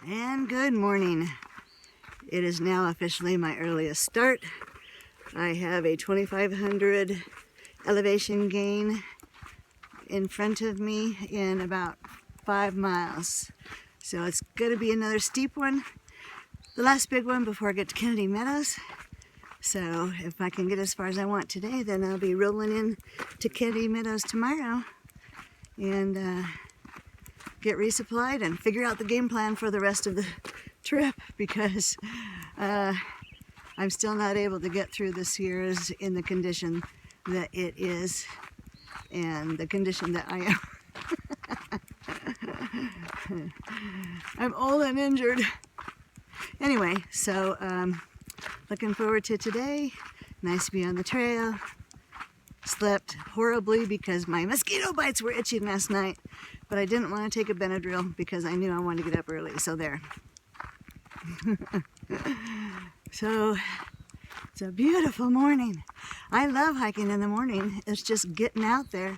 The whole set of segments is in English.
And good morning. It is now officially my earliest start. I have a 2,500 elevation gain in front of me in about 5 miles. So it's going to be another steep one, the last big one before I get to Kennedy Meadows. So if I can get as far as I want today, then I'll be rolling in to Kennedy Meadows tomorrow and get resupplied and figure out the game plan for the rest of the trip, because I'm still not able to get through the Sierras in the condition that it is and the condition that I am. I'm old and injured. Anyway, so looking forward to today. Nice to be on the trail. Slept horribly because my mosquito bites were itching last night, but I didn't want to take a Benadryl because I knew I wanted to get up early, so there. So it's a beautiful morning. I love hiking in the morning. It's just getting out there.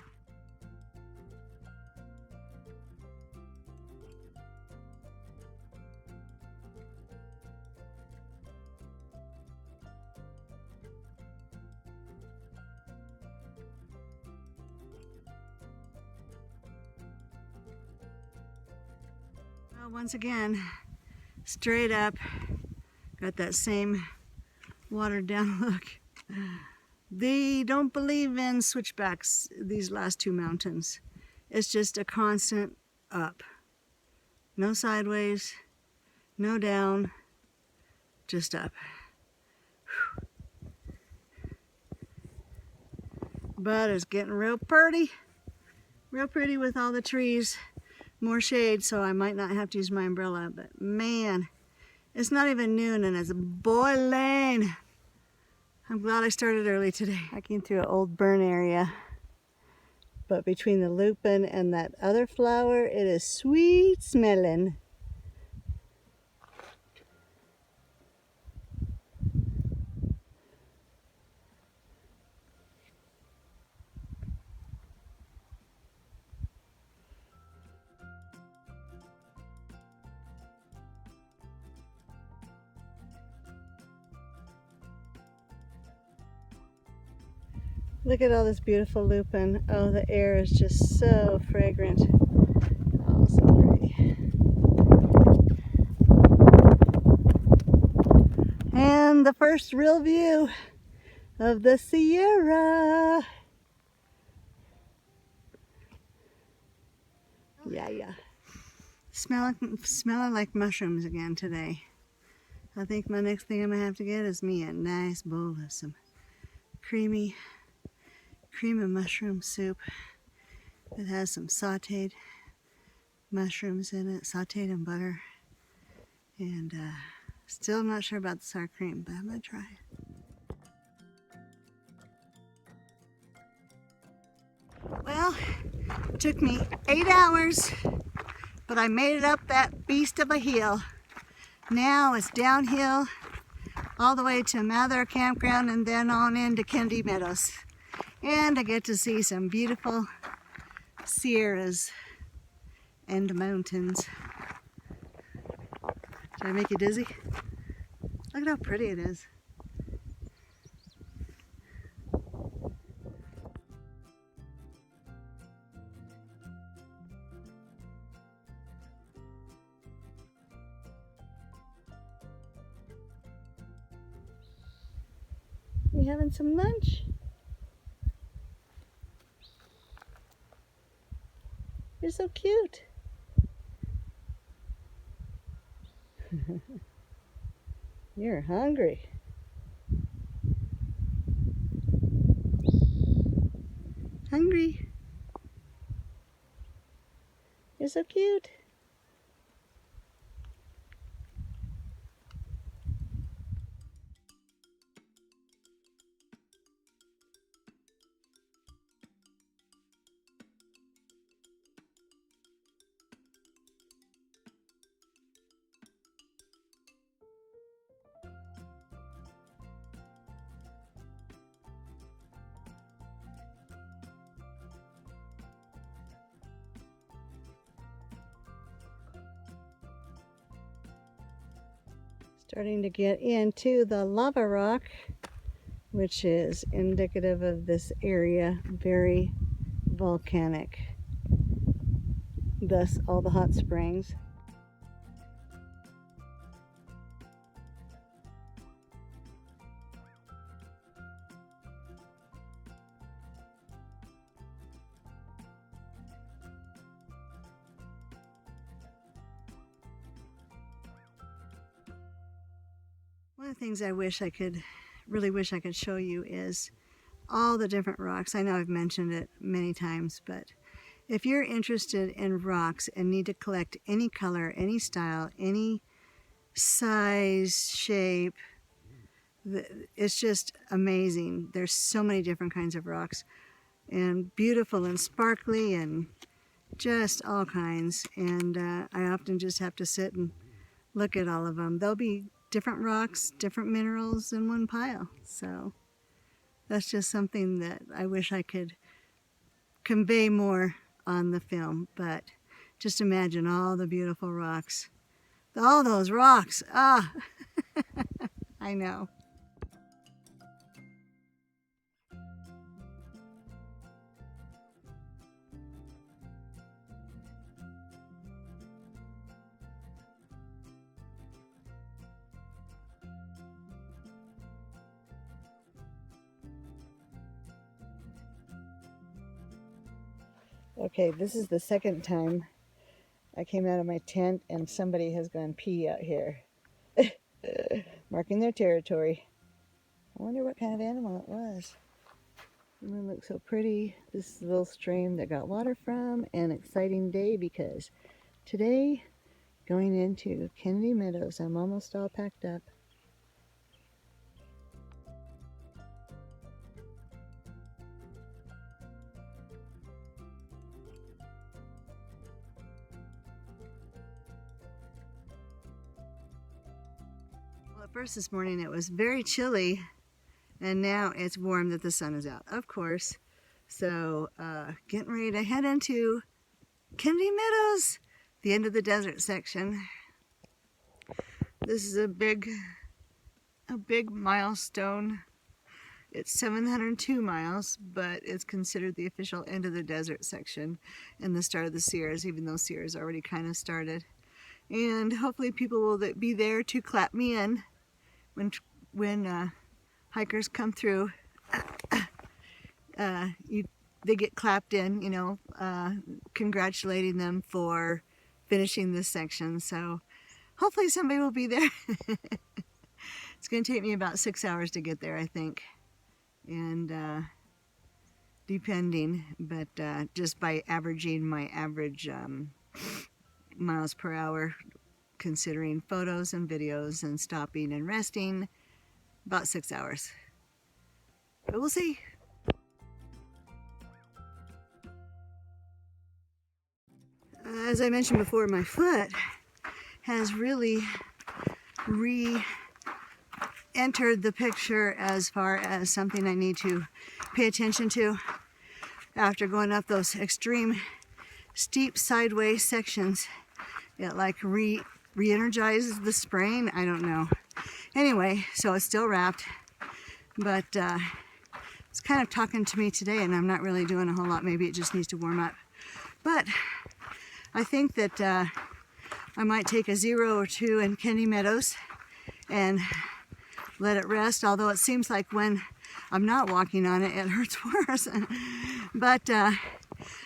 Well, once again, straight up, got that same watered down look. They don't believe in switchbacks, these last two mountains. It's just a constant up. No sideways, no down, just up. But it's getting real pretty with all the trees. More shade, so I might not have to use my umbrella, but man, it's not even noon and it's boiling. I'm glad I started early today. Hiking through an old burn area, but between the lupin and that other flower, it is sweet smelling. Look at all this beautiful lupin. Oh, the air is just so fragrant. Oh, so pretty. And the first real view of the Sierra. Yeah. Smelling like mushrooms again today. I think my next thing I'm gonna have to get is me a nice bowl of some cream and mushroom soup that has some sauteed mushrooms in it, sauteed in butter, and still not sure about the sour cream, but I'm gonna try it. Well, it took me 8 hours, but I made it up that beast of a hill. Now it's downhill all the way to Mather Campground and then on into Kennedy Meadows. And I get to see some beautiful Sierras and mountains. Did I make you dizzy? Look at how pretty it is. You having some lunch? You're so cute. You're hungry. Hungry. You're so cute. Starting to get into the lava rock, which is indicative of this area, very volcanic. Thus all the hot springs. One of the things I really wish I could show you is all the different rocks. I know I've mentioned it many times, but if you're interested in rocks and need to collect any color, any style, any size, shape, it's just amazing. There's so many different kinds of rocks, and beautiful and sparkly and just all kinds. And I often just have to sit and look at all of them. There'll be different rocks, different minerals in one pile. So that's just something that I wish I could convey more on the film. But just imagine all the beautiful rocks. All those rocks. Ah, I know. Okay, this is the second time I came out of my tent and somebody has gone pee out here. Marking their territory. I wonder what kind of animal it was. The moon looks so pretty. This is a little stream that got water from. An exciting day because today, going into Kennedy Meadows, I'm almost all packed up. Well, at first this morning it was very chilly, and now it's warm that the sun is out, of course. So getting ready to head into Kennedy Meadows, the end of the desert section. This is a big milestone. It's 702 miles, but it's considered the official end of the desert section and the start of the Sierras, even though Sierras already kind of started. And hopefully people will be there to clap me in when hikers come through. They get clapped in, you know, congratulating them for finishing this section. So hopefully somebody will be there. It's going to take me about 6 hours to get there, I think. And depending, but just by averaging my average miles per hour, considering photos and videos and stopping and resting, about 6 hours. But we'll see. As I mentioned before, my foot has really re-entered the picture as far as something I need to pay attention to after going up those extreme steep sideways sections. It like re-energizes the sprain. I don't know. Anyway, so it's still wrapped, but it's kind of talking to me today, and I'm not really doing a whole lot. Maybe it just needs to warm up. But I think that I might take a 0 or 2 in Kennedy Meadows and let it rest, although it seems like when I'm not walking on it, it hurts worse. But I'm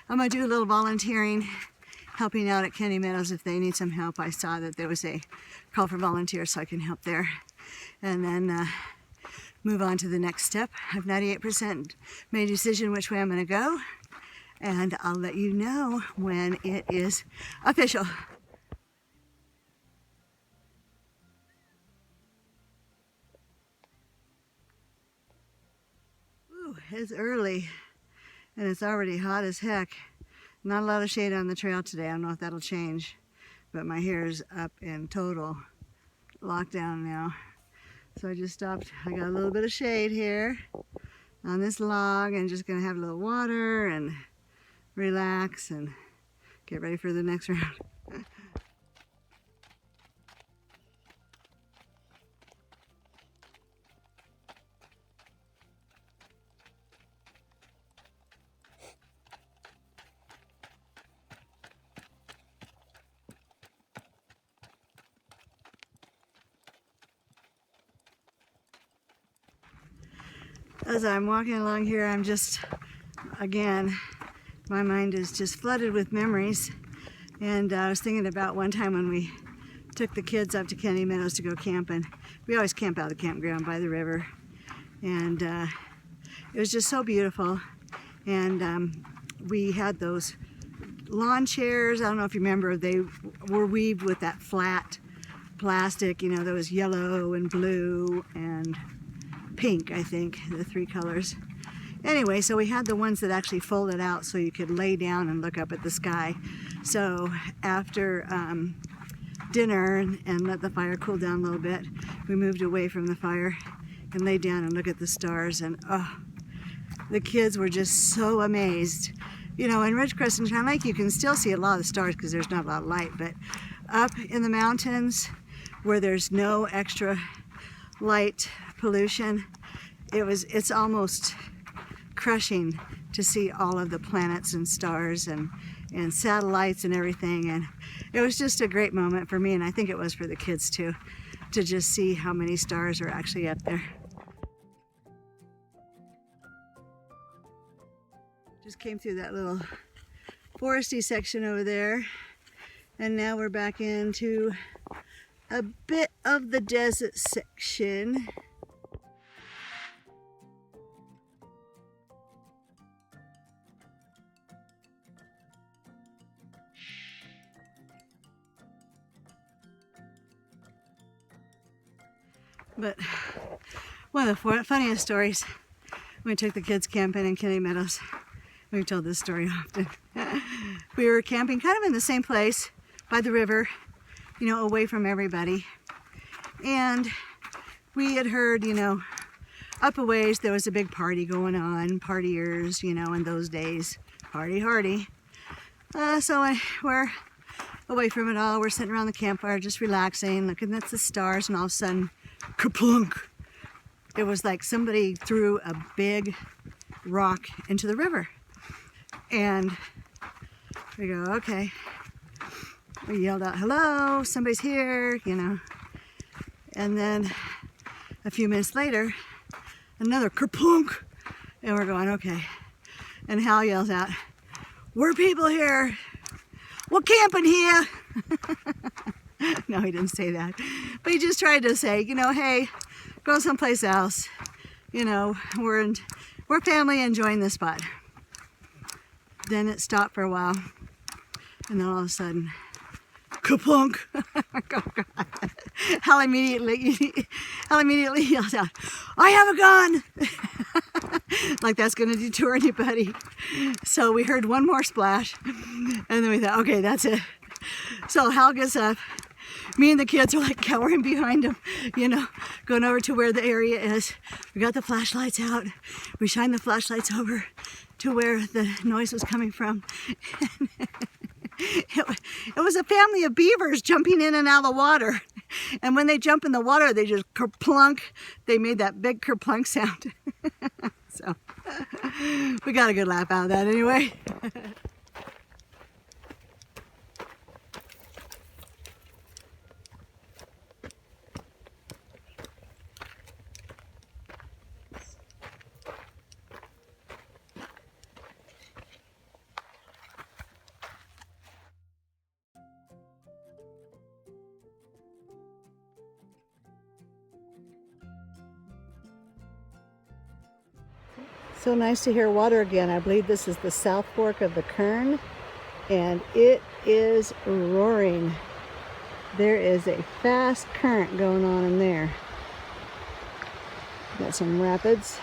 going to do a little volunteering, helping out at Kennedy Meadows if they need some help. I saw that there was a call for volunteers, so I can help there. And then move on to the next step. I've 98% made a decision which way I'm going to go, and I'll let you know when it is official. Ooh, it's early and it's already hot as heck. Not a lot of shade on the trail today. I don't know if that'll change, but my hair is up in total lockdown now. So I just stopped. I got a little bit of shade here on this log, and just gonna have a little water and relax and get ready for the next round. As I'm walking along here, I'm just, again, my mind is just flooded with memories. And I was thinking about one time when we took the kids up to Kennedy Meadows to go camping. We always camp out of the campground by the river. And it was just so beautiful. And we had those lawn chairs. I don't know if you remember, they were weaved with that flat plastic, you know, that was yellow and blue and pink, I think, the three colors. Anyway, so we had the ones that actually folded out so you could lay down and look up at the sky. So after dinner and let the fire cool down a little bit, we moved away from the fire and laid down and looked at the stars. And oh, the kids were just so amazed. You know, in Ridgecrest and Town Lake, you can still see a lot of stars because there's not a lot of light, but up in the mountains where there's no extra light pollution, it's almost crushing to see all of the planets and stars and satellites and everything. And it was just a great moment for me, and I think it was for the kids too, to just see how many stars are actually up there. Just came through that little foresty section over there, and now we're back into a bit of the desert section. But one of the funniest stories, when we took the kids camping in Kennedy Meadows, we've told this story often. We were camping kind of in the same place by the river, you know, away from everybody. And we had heard, you know, up a ways there was a big party going on, partiers, you know, in those days, party hardy. So we're away from it all. We're sitting around the campfire just relaxing, looking at the stars, and all of a sudden, kerplunk! It was like somebody threw a big rock into the river. And we go, okay. We yelled out, hello, somebody's here, you know. And then a few minutes later, another kerplunk. And we're going, okay. And Hal yells out, we're people here. We're camping here. No, he didn't say that. But he just tried to say, you know, hey, go someplace else. You know, we're family enjoying this spot. Then it stopped for a while. And then all of a sudden, kaplunk! Oh, God. Hal immediately yells out, I have a gun! Like that's going to deter anybody. So we heard one more splash, and then we thought, okay, that's it. So Hal gets up. Me and the kids are like cowering behind him, you know, going over to where the area is. We got the flashlights out. We shined the flashlights over to where the noise was coming from. It was a family of beavers jumping in and out of the water. And when they jump in the water, they just kerplunk. They made that big kerplunk sound. So we got a good laugh out of that anyway. So nice to hear water again. I believe this is the South Fork of the Kern, and it is roaring. There is a fast current going on in there. Got some rapids.